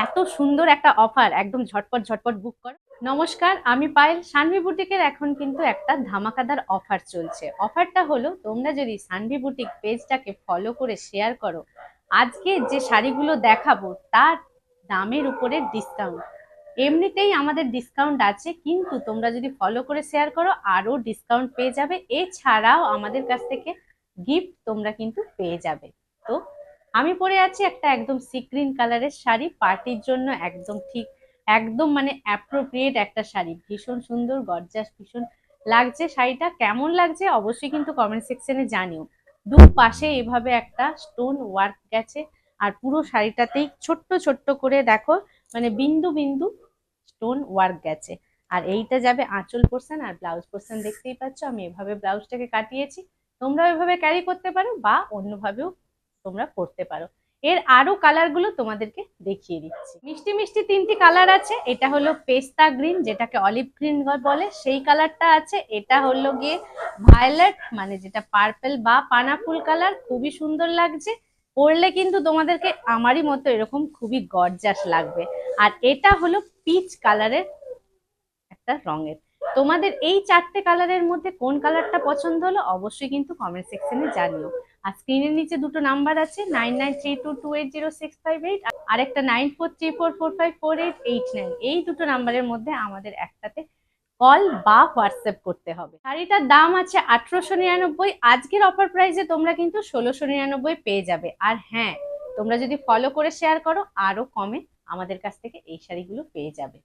এত সুন্দর একটা অফার, একদম ঝটপট ঝটপট বুক করো। নমস্কার, আমি পায়েল। সানভি বুটিকের এখন কিন্তু একটা ধামাকাদার অফার চলছে। অফারটা হলো, তোমরা যদি সানভি বুটিক পেজটাকে ফলো করে শেয়ার করো, আজকে যে শাড়িগুলো দেখাবো তার দামের উপরে ডিসকাউন্ট। এমনিতেই আমাদের ডিসকাউন্ট আছে, কিন্তু তোমরা যদি ফলো করে শেয়ার করো আরো ডিসকাউন্ট পেয়ে যাবে। এছাড়াও আমাদের কাছ থেকে গিফট তোমরা কিন্তু পেয়ে যাবে। তো আমি পরে আছি একটা একদম সি গ্রিন কালারের শাড়ি, পার্টির জন্য একদম ঠিক, একদম মানে অ্যাপ্রোপ্রিয়েট একটা শাড়ি। ভীষণ সুন্দর, গর্জাস ভীষণ লাগছে। শাড়িটা কেমন লাগছে অবশ্যই কিন্তু কমেন্ট সেকশনে জানিও। দু পাশে এভাবে একটা স্টোন ওয়ার্ক গেছে, আর পুরো শাড়িটাতেই ছোট্ট ছোট্ট করে দেখো, মানে বিন্দু বিন্দু স্টোন ওয়ার্ক গেছে। আর এইটা যাবে আঁচল পোর্শন, আর ব্লাউজ পোর্শন দেখতেই পাচ্ছ আমি এভাবে ব্লাউজটাকে কাটিয়েছি। তোমরা এভাবে ক্যারি করতে পারো বা অন্যভাবেও তোমরা পড়তে পারো। এর আরো কালার গুলো তোমাদেরকে দেখিয়ে দিচ্ছি। মিষ্টি মিষ্টি তিনটি কালার আছে। এটা হলো পেস্তা গ্রিন, যেটাকে অলিভ গ্রিন বলে, সেই কালারটা আছে। এটা হলো গিয়ে ভায়োলেট, মানে যেটা পার্পল বা পানাফুল কালার, খুবই সুন্দর লাগছে। পরলে কিন্তু তোমাদেরকে আমারই মতো এরকম খুবই গর্জাস লাগবে। আর এটা হলো পিচ কালারের একটা রঙের। তোমাদের এই চারটে কালারের মধ্যে কোন কালারটা পছন্দ হলো অবশ্যই কিন্তু কমেন্ট সেকশনে জানিও। আর স্ক্রিনের নিচে দুটো নাম্বার আছে, 9932280658, আর একটা 9434454889। এই দুটো নাম্বারের মধ্যে আমাদের একটাতে কল বা হোয়াটসঅ্যাপ করতে হবে। শাড়িটার দাম আছে 1899। আজকের অফার প্রাইসে তোমরা কিন্তু 1699 পেয়ে যাবে। আর হ্যাঁ, তোমরা যদি ফলো করে শেয়ার করো আরো কমে আমাদের কাছ থেকে এই শাড়িগুলো পেয়ে যাবে।